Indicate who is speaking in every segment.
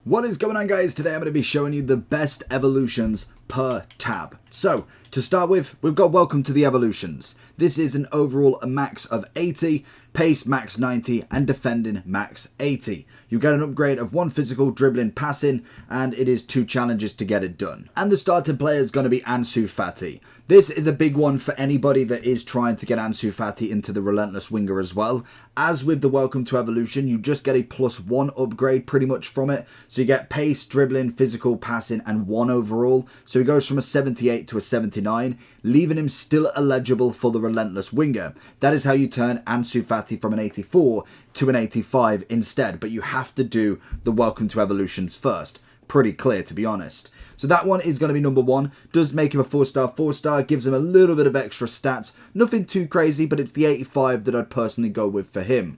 Speaker 1: What is going on, guys? Today I'm going to be showing you the best evolutions per tab. So, to start with, we've got Welcome to the Evolutions. This is an overall max of 80, pace max 90, and defending max 80. You get an upgrade of 1 physical, dribbling, passing, and it is 2 challenges to get it done. And the starting player is going to be Ansu Fati. This is a big one for anybody that is trying to get Ansu Fati into the Relentless Winger as well. As with the Welcome to Evolution, you just get a +1 upgrade pretty much from it. So you get pace, dribbling, physical, passing, and 1 overall. So he goes from a 78 to a 79, leaving him still eligible for the Relentless Winger. That is how you turn Ansu Fati from an 84 to an 85 instead, but you have to do the Welcome to Evolutions first. Pretty clear, to be honest. So that one is going to be number 1. Does make him a 4-star, gives him a little bit of extra stats. Nothing too crazy, but it's the 85 that I'd personally go with for him.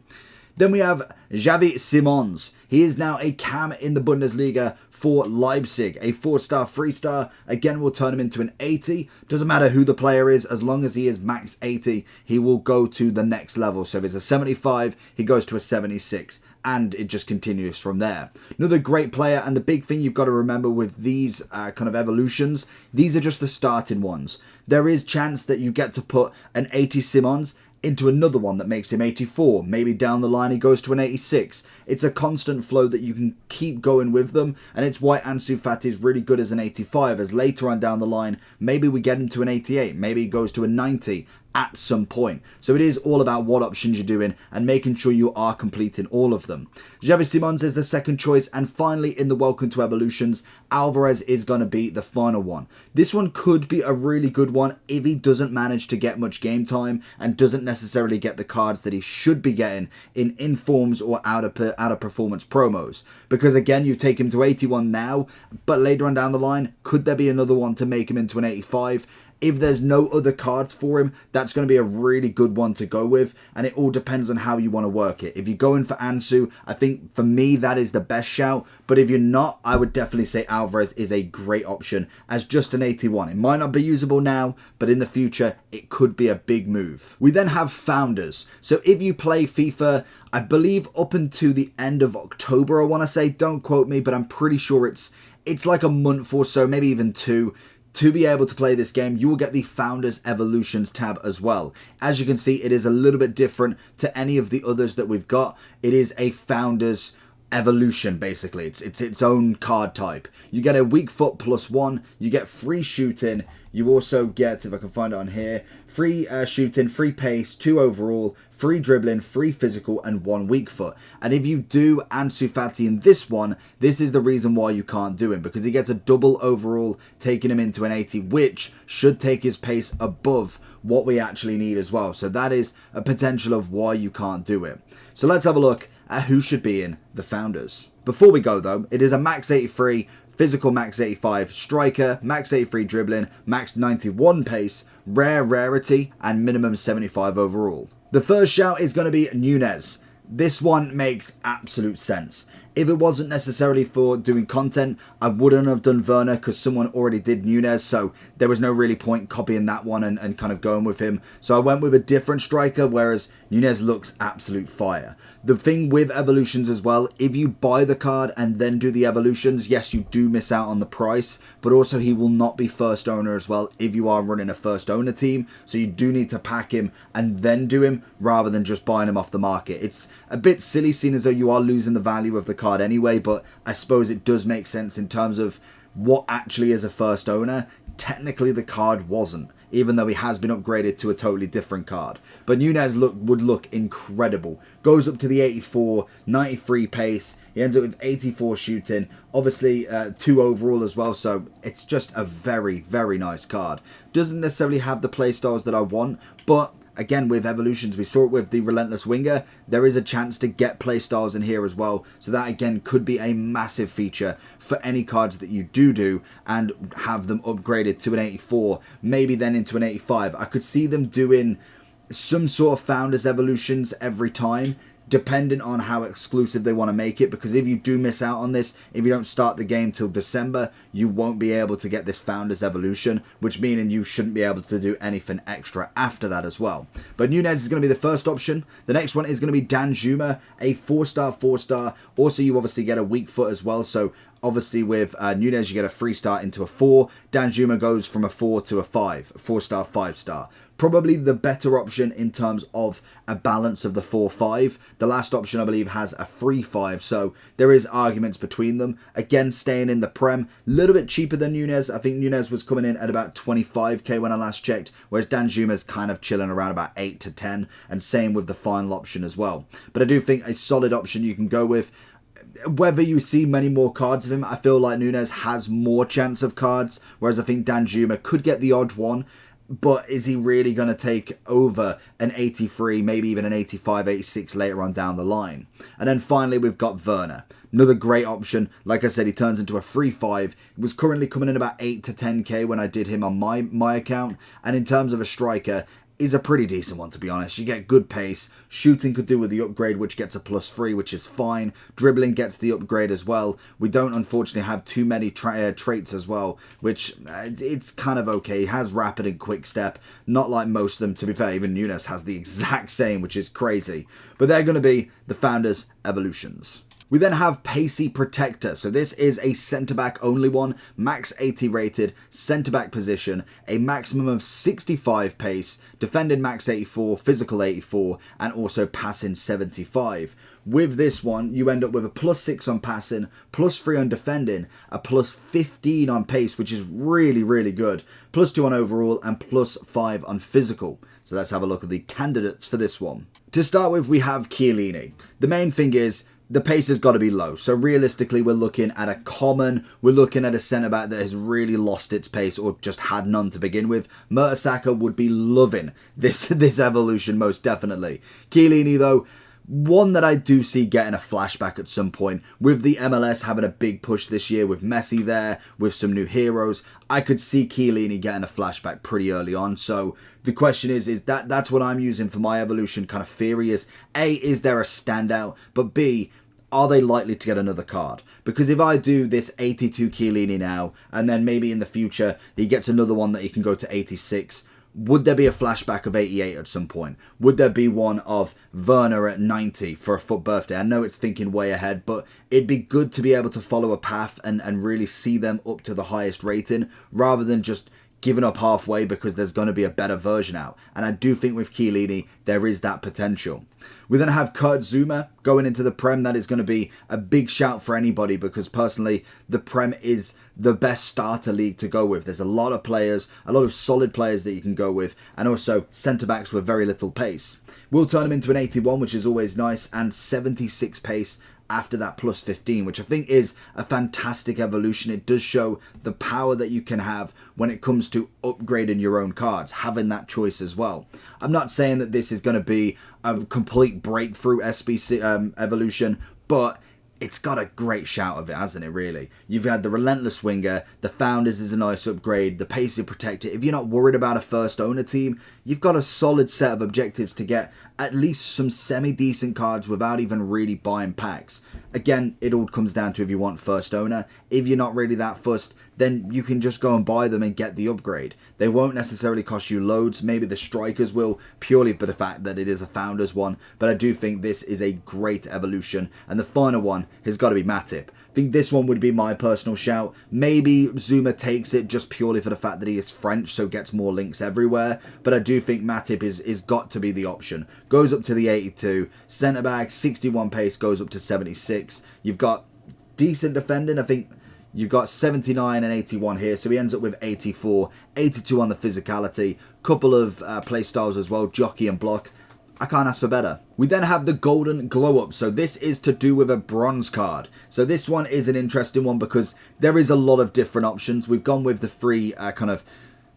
Speaker 1: Then we have Xavi Simons. He is now a cam in the Bundesliga for Leipzig. A 4-star, 3-star. Again, we'll turn him into an 80. Doesn't matter who the player is. As long as he is max 80, he will go to the next level. So if it's a 75, he goes to a 76. And it just continues from there. Another great player, and the big thing you've got to remember with these kind of evolutions, these are just the starting ones. There is chance that you get to put an 80 Simons into another one that makes him 84. Maybe down the line he goes to an 86. It's a constant flow that you can keep going with them, and it's why Ansu Fati is really good as an 85, as later on down the line, maybe we get him to an 88, maybe he goes to a 90 at some point. So it is all about what options you're doing and making sure you are completing all of them. Xavi Simons is the second choice, and finally in the Welcome to Evolutions, Alvarez is going to be the final one. This one could be a really good one if he doesn't manage to get much game time and doesn't necessarily get the cards that he should be getting in informs or out of performance promos, because again, you take him to 81 now, but later on down the line, could there be another one to make him into an 85? If there's no other cards for him, that's going to be a really good one to go with, and it all depends on how you want to work it. If you're going for Ansu, I think for me that is the best shout, but if you're not, I would definitely say Alvarez is a great option as just an 81. It might not be usable now, but in the future, it could be a big move. We then have Founders. So if you play FIFA, I believe up until the end of October, I want to say, don't quote me, but I'm pretty sure it's like a month or so, maybe even 2. To be able to play this game, you will get the Founders Evolutions tab as well. As you can see, it is a little bit different to any of the others that we've got. It is a Founders Evolution, basically. It's its own card type. You get a weak foot +1. You get free shooting. You also get, if I can find it on here, free shooting, free pace, 2 overall, free dribbling, free physical, and 1 weak foot. And if you do Ansu Fati in this one, this is the reason why you can't do him, because he gets a double overall, taking him into an 80, which should take his pace above what we actually need as well. So that is a potential of why you can't do it. So let's have a look at who should be in the Founders. Before we go though, it is a max 83, physical max 85, striker, max 83 dribbling, max 91 pace, rare rarity, and minimum 75 overall. The first shout is going to be Nunez. This one makes absolute sense. If it wasn't necessarily for doing content, I wouldn't have done Werner because someone already did Nunez, so there was no really point copying that one and kind of going with him. So I went with a different striker, whereas Nunez looks absolute fire. The thing with evolutions as well, if you buy the card and then do the evolutions, yes, you do miss out on the price, but also he will not be first owner as well if you are running a first owner team. So you do need to pack him and then do him rather than just buying him off the market. It's a bit silly seeing as though you are losing the value of the card anyway, but I suppose it does make sense in terms of what actually is a first owner. Technically the card wasn't, even though he has been upgraded to a totally different card. But Nunez would look incredible. Goes up to the 84, 93 pace. He ends up with 84 shooting. Obviously 2 overall as well, so it's just a very, very nice card. Doesn't necessarily have the playstyles that I want, but again, with evolutions, we saw it with the Relentless Winger. There is a chance to get playstyles in here as well. So that, again, could be a massive feature for any cards that you do and have them upgraded to an 84, maybe then into an 85. I could see them doing some sort of Founders Evolutions every time. depending on how exclusive they want to make it, because if you do miss out on this, if you don't start the game till December, you won't be able to get this Founders Evolution, which meaning you shouldn't be able to do anything extra after that as well. But Nunez is going to be the first option. The next one is going to be Danjuma, a 4-star, 4-star. Also, you obviously get a weak foot as well, so obviously with Nunez you get a 3-star into a 4. Danjuma goes from a 4 to a 5, a 4-star, 5-star. Probably the better option in terms of a balance of the 4-5. The last option I believe has a 3-5, so there is arguments between them. Again, staying in the Prem, a little bit cheaper than Nunez. I think Nunez was coming in at about 25k when I last checked, whereas Danjuma's kind of chilling around about 8 to 10, and same with the final option as well. But I do think a solid option you can go with. Whether you see many more cards of him, I feel like Nunez has more chance of cards, whereas I think Danjuma could get the odd one. But is he really going to take over an 83, maybe even an 85, 86 later on down the line? And then finally, we've got Werner. Another great option. Like I said, he turns into a 3-5. He was currently coming in about 8 to 10k when I did him on my account. And in terms of a striker, is a pretty decent one, to be honest. You get good pace. Shooting could do with the upgrade, which gets a +3, which is fine. Dribbling gets the upgrade as well. We don't, unfortunately, have too many traits as well, which it's kind of okay. He has rapid and quick step. Not like most of them, to be fair. Even Nunez has the exact same, which is crazy. But they're going to be the Founders Evolutions. We then have Pacy Protector. So this is a centre-back only one, max 80 rated, centre-back position, a maximum of 65 pace, defending max 84, physical 84, and also passing 75. With this one, you end up with a +6 on passing, +3 on defending, a +15 on pace, which is really, really good, +2 on overall, and +5 on physical. So let's have a look at the candidates for this one. To start with, we have Chiellini. The main thing is, the pace has got to be low. So realistically, we're looking at a common. We're looking at a centre-back that has really lost its pace or just had none to begin with. Mertesacker would be loving this evolution, most definitely. Chiellini, though, one that I do see getting a flashback at some point. With the MLS having a big push this year with Messi there, with some new heroes, I could see Chiellini getting a flashback pretty early on. So the question is that's what I'm using for my evolution kind of theory is, A, is there a standout? But B, are they likely to get another card? Because if I do this 82 Chiellini now, and then maybe in the future he gets another one that he can go to 86, would there be a flashback of 88 at some point? Would there be one of Werner at 90 for a FUT birthday? I know it's thinking way ahead, but it'd be good to be able to follow a path and really see them up to the highest rating, rather than just giving up halfway because there's going to be a better version out. And I do think with Chiellini, there is that potential. We then have Kurt Zouma going into the Prem. That is going to be a big shout for anybody, because personally, the Prem is the best starter league to go with. There's a lot of players, a lot of solid players that you can go with, and also centre-backs with very little pace. We'll turn him into an 81, which is always nice, and 76 pace after that +15, which I think is a fantastic evolution. It does show the power that you can have when it comes to upgrading your own cards, having that choice as well. I'm not saying that this is going to be a complete breakthrough SBC evolution, but it's got a great shout of it, hasn't it, really? You've had the Relentless Winger, the Founders is a nice upgrade, the Pacey Protector. If you're not worried about a first owner team, you've got a solid set of objectives to get at least some semi-decent cards without even really buying packs. Again, it all comes down to if you want first owner. If you're not really that fussed, then you can just go and buy them and get the upgrade. They won't necessarily cost you loads. Maybe the strikers will, purely for the fact that it is a Founders one. But I do think this is a great evolution. And the final one has got to be Matip. I think this one would be my personal shout. Maybe Zouma takes it just purely for the fact that he is French, so gets more links everywhere. But I do think Matip is got to be the option. Goes up to the 82. Centre back, 61 pace, goes up to 76. You've got decent defending. I think you've got 79 and 81 here, so he ends up with 84. 82 on the physicality. Couple of play styles as well, jockey and block. I can't ask for better. We then have the golden Glowup. So this is to do with a bronze card. So this one is an interesting one because there is a lot of different options. We've gone with the three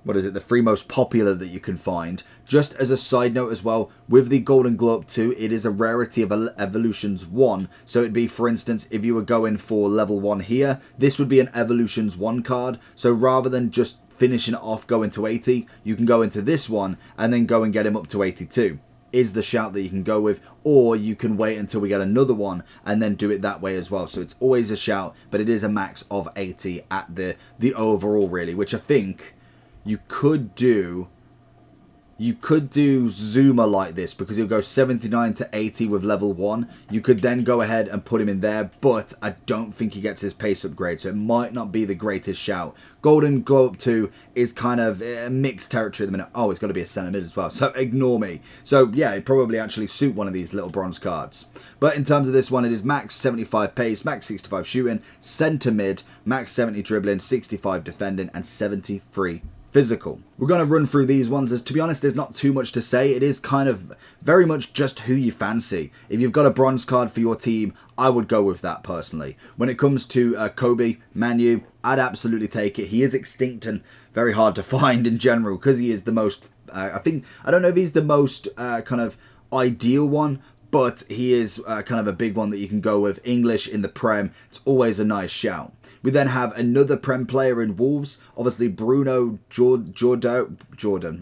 Speaker 1: the three most popular that you can find. Just as a side note as well, with the golden Glowup 2, it is a rarity of Evolutions 1. So it'd be, for instance, if you were going for level 1 here, this would be an Evolutions 1 card. So rather than just finishing it off going to 80, you can go into this one and then go and get him up to 82. is the shout that you can go with, or you can wait until we get another one and then do it that way as well. So it's always a shout, but it is a max of 80 at the overall, really, which I think you could do. You could do Zuma like this because he'll go 79 to 80 with level 1. You could then go ahead and put him in there, but I don't think he gets his pace upgrade, so it might not be the greatest shout. Golden Glowup 2 is kind of mixed territory at the minute. Oh, it's got to be a centre mid as well, so ignore me. So yeah, it'd probably actually suit one of these little bronze cards. But in terms of this one, it is max 75 pace, max 65 shooting, centre mid, max 70 dribbling, 65 defending, and 73 physical. We're going to run through these ones as, to be honest, there's not too much to say. It is kind of very much just who you fancy. If you've got a bronze card for your team, I would go with that personally. When it comes to Kobe, Manu, I'd absolutely take it. He is extinct and very hard to find in general because he is the most, I don't know if he's the most kind of ideal one, but he is kind of a big one that you can go with. English in the Prem, it's always a nice shout. We then have another Prem player in Wolves, obviously Bruno Jordan.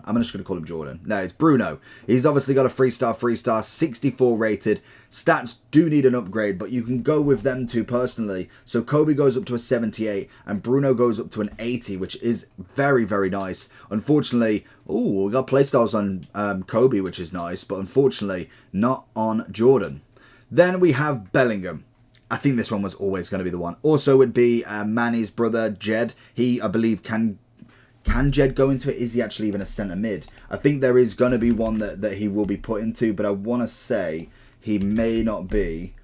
Speaker 1: I'm just going to call him Jordan. No, it's Bruno. He's obviously got a 3-star, 64 rated. Stats do need an upgrade, but you can go with them too personally. So Kobe goes up to a 78 and Bruno goes up to an 80, which is very, very nice. Unfortunately, we got playstyles on Kobe, which is nice, but unfortunately not on Jordan. Then we have Bellingham. I think this one was always going to be the one. Also, would be Manny's brother, Jed. He, I believe, can Jed go into it? Is he actually even a centre mid? I think there is going to be one that he will be put into, but I want to say he may not be.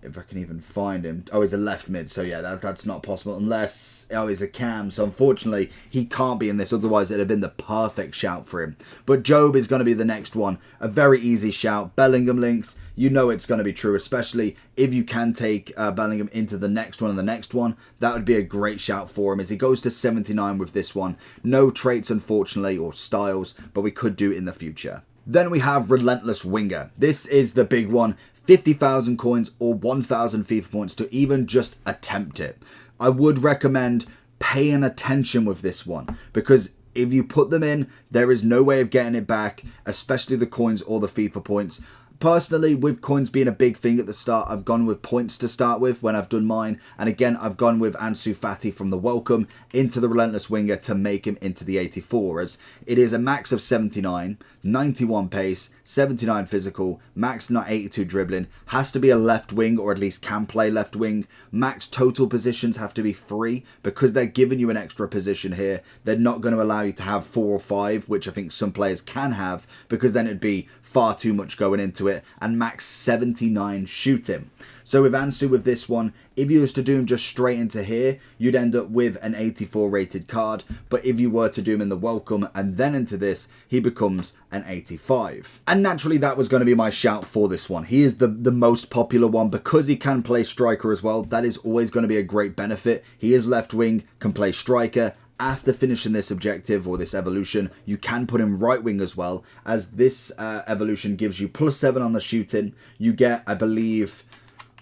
Speaker 1: If I can even find him. Oh, he's a left mid, so yeah, that's not possible unless, he's a cam, so unfortunately he can't be in this, otherwise it'd have been the perfect shout for him. But Job is going to be the next one, a very easy shout. Bellingham links, you know it's going to be true, especially if you can take Bellingham into the next one and the next one. That would be a great shout for him as he goes to 79 with this one. No traits, unfortunately, or styles, but we could do in the future. Then we have Relentless Winger. This is the big one. 50,000 coins or 1,000 FIFA points to even just attempt it. I would recommend paying attention with this one because if you put them in, there is no way of getting it back, especially the coins or the FIFA points. Personally, with coins being a big thing at the start, I've gone with points to start with when I've done mine. And again, I've gone with Ansu Fati from the Welcome into the Relentless Winger to make him into the 84. As it is a max of 79, 91 pace, 79 physical, max not 82 dribbling, has to be a left wing or at least can play left wing. Max total positions have to be 3 because they're giving you an extra position here. They're not going to allow you to have 4 or 5, which I think some players can have because then it'd be far too much going into it, and max 79 shooting. So with Ansu with this one, if you was to do him just straight into here, you'd end up with an 84 rated card, but if you were to do him in the Welcome and then into this, he becomes an 85. And naturally that was going to be my shout for this one. He is the most popular one because he can play striker as well. That is always going to be a great benefit. He is left wing, can play striker. After finishing this objective or this evolution, you can put him right wing as well, as this evolution gives you +7 on the shooting. You get, I believe,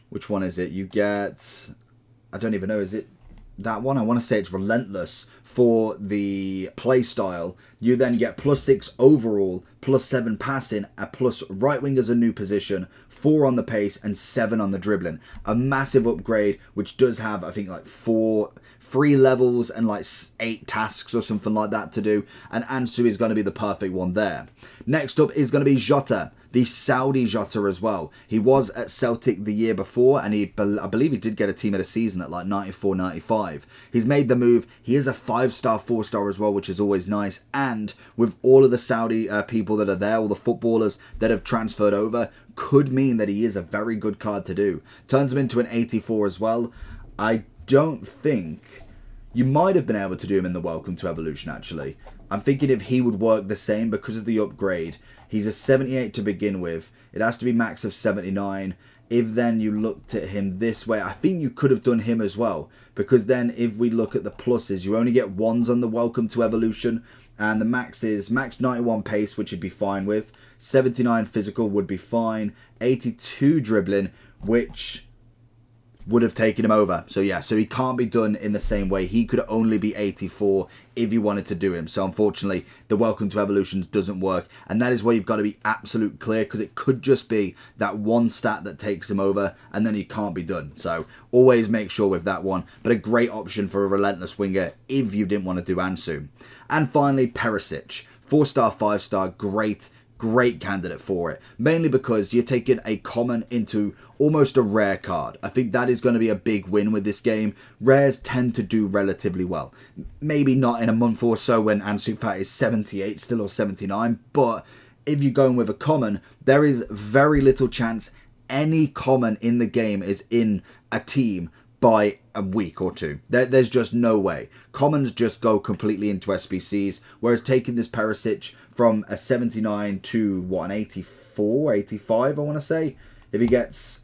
Speaker 1: which one is it? You get, I don't even know, is it that one? I want to say it's Relentless for the play style. You then get +6 overall, +7 passing, a plus right wing as a new position, 4 on the pace and 7 on the dribbling. A massive upgrade, which does have, I think, like 3 levels and like 8 tasks or something like that to do. And Ansu is going to be the perfect one there. Next up is going to be Jota, the Saudi Jota as well. He was at Celtic the year before, and I believe he did get a team of the season at like 94, 95. He's made the move. He is a 5-star, 4-star as well, which is always nice. And with all of the Saudi people that are there, all the footballers that have transferred over, could mean that he is a very good card to do. Turns him into an 84 as well. I don't think you might have been able to do him in the Welcome to Evolution, actually. I'm thinking if he would work the same because of the upgrade. He's a 78 to begin with. It has to be max of 79. If then you looked at him this way, I think you could have done him as well. Because then if we look at the pluses, you only get 1s on the Welcome to Evolution. And the max is max 91 pace, which you'd be fine with. 79 physical would be fine. 82 dribbling, which would have taken him over. So yeah, so he can't be done in the same way. He could only be 84 if you wanted to do him. So unfortunately, the Welcome to Evolutions doesn't work. And that is where you've got to be absolute clear, because it could just be that one stat that takes him over and then he can't be done. So always make sure with that one. But a great option for a Relentless Winger if you didn't want to do Ansu. And finally, Perisic. 4-star, 5-star, great candidate for it, mainly because you're taking a common into almost a rare card. I think that is going to be a big win with this game. Rares tend to do relatively well. Maybe not in a month or so when Ansu Fati is 78 still or 79, but if you're going with a common, there is very little chance any common in the game is in a team by a week or two. There's just no way. Commons just go completely into SBCs, whereas taking this Perisic from a 79 to, what, an 84, 85, I want to say. If he gets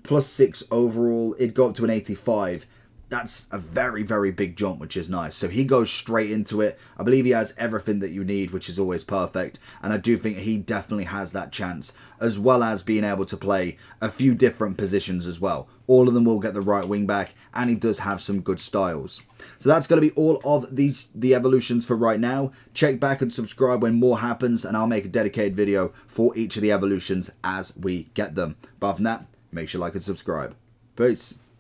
Speaker 1: +6 overall, it'd go up to an 85. That's a very big jump, which is nice. So he goes straight into it. I believe he has everything that you need, which is always perfect. And I do think he definitely has that chance, as well as being able to play a few different positions as well. All of them will get the right wing back, and he does have some good styles. So that's going to be all of the evolutions for right now. Check back and subscribe when more happens, and I'll make a dedicated video for each of the evolutions as we get them. But other than that, make sure you like and subscribe. Peace.